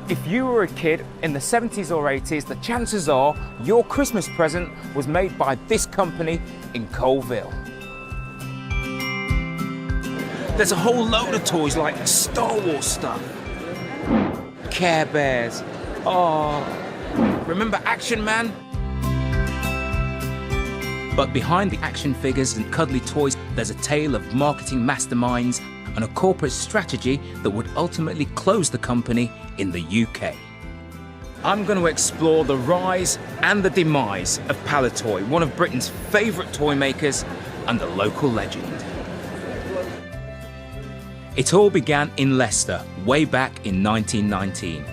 If you were a kid in the 70s or 80s, the chances are your Christmas present was made by this company in Colville. There's a whole load of toys like Star Wars stuff, Care Bears, remember Action Man? But behind the action figures and cuddly toys, there's a tale of marketing masterminds and a corporate strategy that would ultimately close the company in the UK. I'm going to explore the rise and the demise of Palitoy, one of Britain's favourite toy makers and a local legend. It all began in Leicester, way back in 1919.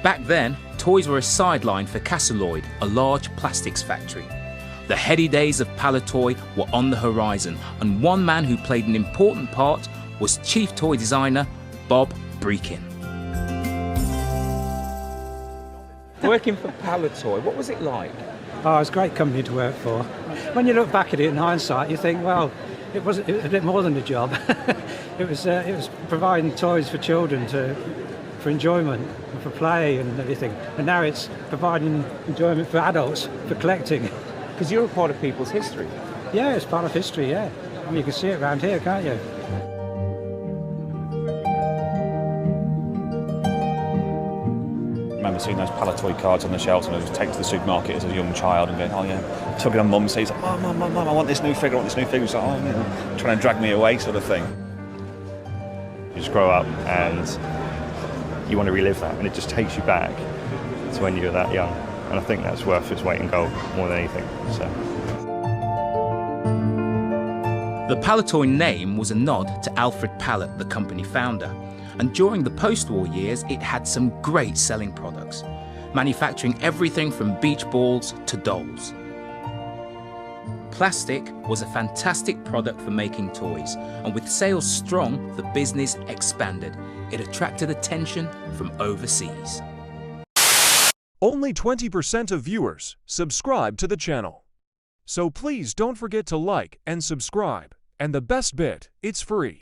Back then, toys were a sideline for Castleloyd, a large plastics factory. The heady days of Palitoy were on the horizon, and one man who played an important part was chief toy designer Bob Breakin. Working for Palitoy, what was it like? Oh, it was a great company to work for. When you look back at it in hindsight, you think, well, it was a bit more than a job. It was providing toys for children for enjoyment and for play and everything. And now it's providing enjoyment for adults, for collecting. Because you're a part of people's history. Yeah, it's part of history, yeah. I mean, you can see it around here, can't you? I remember seeing those Palitoy cards on the shelves and I was taken to the supermarket as a young child and going, oh yeah, tugging on mum's seat, like, Mum, I want this new figure, I want this new figure. It's like, oh, yeah, trying to drag me away sort of thing. You just grow up and you want to relive that, and it just takes you back to when you were that young. And I think that's worth its weight in gold more than anything. So. The Palitoy name was a nod to Alfred Pallet, the company founder. And during the post-war years, it had some great selling products, manufacturing everything from beach balls to dolls. Plastic was a fantastic product for making toys, and with sales strong, the business expanded. It attracted attention from overseas. Only 20% of viewers subscribe to the channel. So please don't forget to like and subscribe. And the best bit, it's free.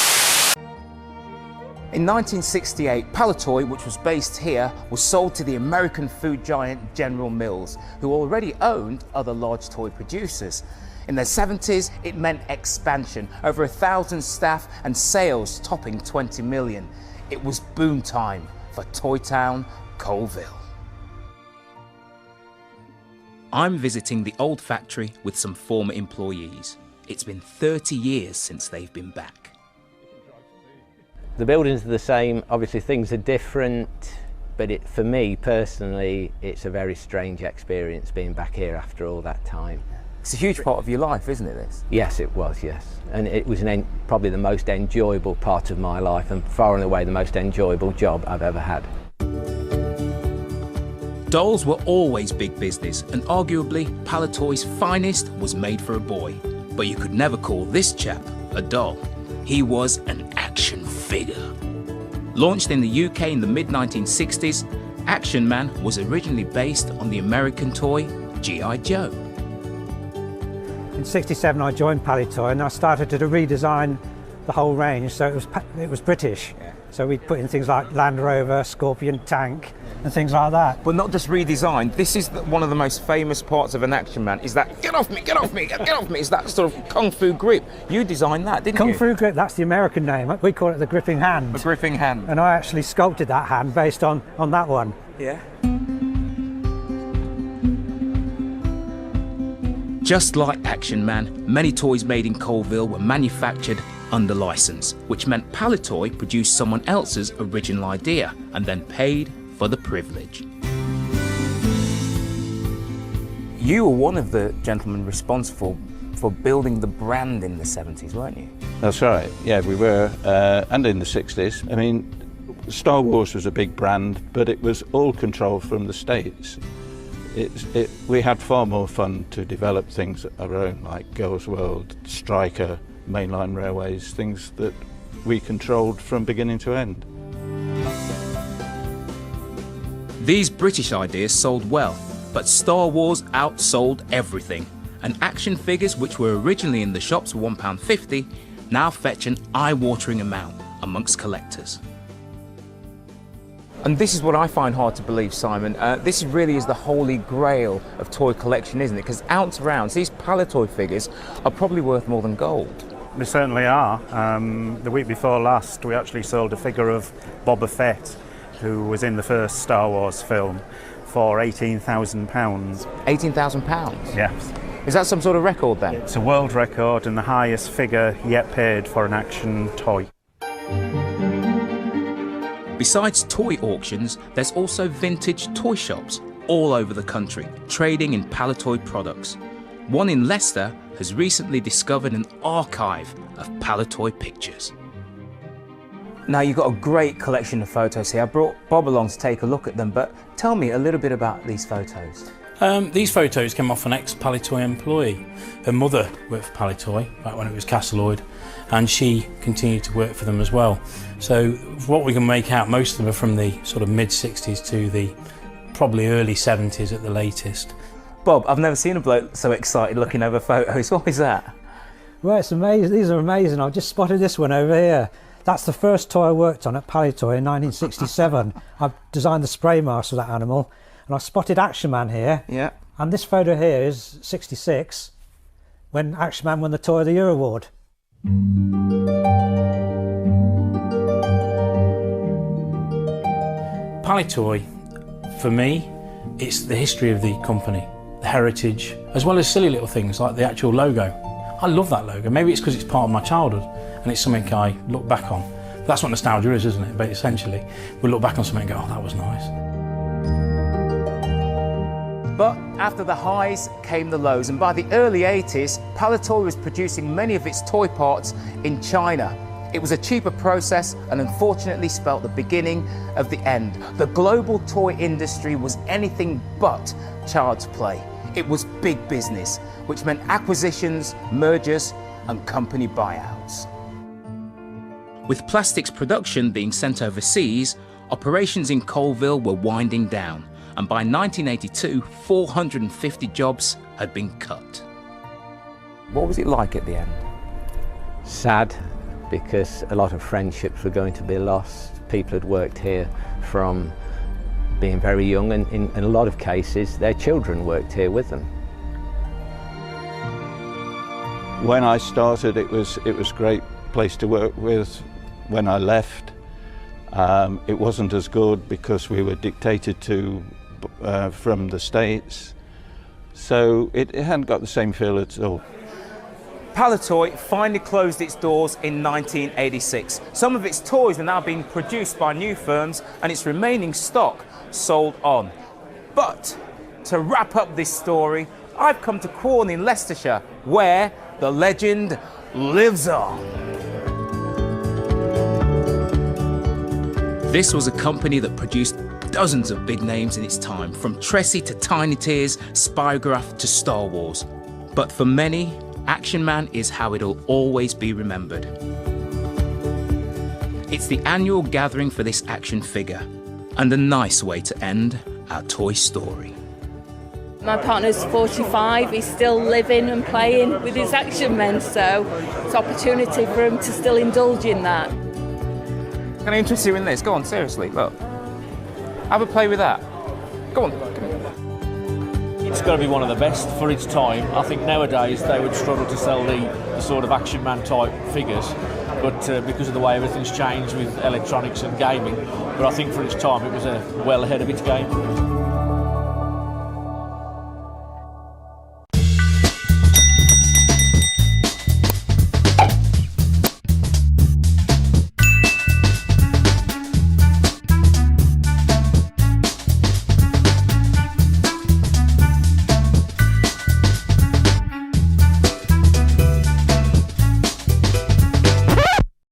In 1968, Palitoy, which was based here, was sold to the American food giant General Mills, who already owned other large toy producers. In the 70s, it meant expansion, over 1,000 staff and sales topping 20 million. It was boom time for Toy Town, Colville. I'm visiting the old factory with some former employees. It's been 30 years since they've been back. The buildings are the same, obviously things are different, but for me personally, it's a very strange experience being back here after all that time. It's a huge part of your life, isn't it, this? Yes, it was, yes. And it was probably the most enjoyable part of my life, and far and away the most enjoyable job I've ever had. Dolls were always big business, and arguably Palitoy's finest was made for a boy. But you could never call this chap a doll. He was an action figure. Launched in the UK in the mid-1960s, Action Man was originally based on the American toy G.I. Joe. In '67 I joined Palitoy and I started to redesign the whole range, so it was British. Yeah. So we put in things like Land Rover, Scorpion tank and things like that. But not just redesigned, this is one of the most famous parts of an Action Man, is that get off me, get off me, get off me, is that sort of Kung Fu grip. You designed that, didn't you? Kung Fu grip, that's the American name. We call it the gripping hand. The gripping hand. And I actually sculpted that hand based on that one. Yeah. Just like Action Man, many toys made in Colville were manufactured under license, which meant Palitoy produced someone else's original idea and then paid for the privilege. You were one of the gentlemen responsible for building the brand in the 70s, weren't you? That's right, yeah, we were, and in the 60s. I mean, Star Wars was a big brand, but it was all controlled from the States. We had far more fun to develop things of our own, like Girls' World, Striker, mainline railways, things that we controlled from beginning to end. These British ideas sold well, but Star Wars outsold everything, and action figures which were originally in the shops for £1.50 now fetch an eye-watering amount amongst collectors. And this is what I find hard to believe, Simon. This really is the holy grail of toy collection, isn't it? Because ounce rounds, these Palitoy figures are probably worth more than gold. They certainly are. The week before last, we actually sold a figure of Boba Fett, who was in the first Star Wars film, for £18,000. £18,000? Yes. Is that some sort of record then? It's a world record and the highest figure yet paid for an action toy. Besides toy auctions, there's also vintage toy shops all over the country, trading in Palitoy products. One in Leicester has recently discovered an archive of Palitoy pictures. Now, you've got a great collection of photos here. I brought Bob along to take a look at them, but tell me a little bit about these photos. These photos came off an ex-Palitoy employee. Her mother worked for Palitoy back when it was Castleloyd, and she continued to work for them as well. So what we can make out, most of them are from the sort of mid-60s to the probably early 70s at the latest. Bob, I've never seen a bloke so excited looking over photos. What is that? Well, it's amazing. These are amazing. I've just spotted this one over here. That's the first toy I worked on at Palitoy in 1967. I designed the spray mask for that animal, and I spotted Action Man here. Yeah. And this photo here is 66, when Action Man won the Toy of the Year award. Palitoy, for me, it's the history of the company, the heritage, as well as silly little things like the actual logo. I love that logo. Maybe it's because it's part of my childhood and it's something I look back on. That's what nostalgia is, isn't it? But essentially, we look back on something and go, oh, that was nice. But after the highs came the lows, and by the early 80s, Palitoy was producing many of its toy parts in China. It was a cheaper process and unfortunately spelt the beginning of the end. The global toy industry was anything but child's play. It was big business, which meant acquisitions, mergers, and company buyouts. With plastics production being sent overseas, operations in Colville were winding down, and by 1982, 450 jobs had been cut. What was it like at the end? Sad, because a lot of friendships were going to be lost. People had worked here from being very young, and in a lot of cases their children worked here with them. When I started, it was a great place to work with. When I left, it wasn't as good because we were dictated to from the States, so it hadn't got the same feel at all. Palitoy finally closed its doors in 1986. Some of its toys are now being produced by new firms and its remaining stock sold on. But to wrap up this story, I've come to Quorn in Leicestershire, where the legend lives on. This was a company that produced dozens of big names in its time, from Tressie to Tiny Tears, Spygraph to Star Wars. But for many, Action Man is how it'll always be remembered. It's the annual gathering for this action figure, and a nice way to end our toy story. My partner's 45, he's still living and playing with his Action Men, so it's an opportunity for him to still indulge in that. Can I interest you in this? Go on, seriously, look. Have a play with that. Go on. It's got to be one of the best for its time. I think nowadays they would struggle to sell the sort of Action Man type figures, but because of the way everything's changed with electronics and gaming, but I think for its time it was well ahead of its game.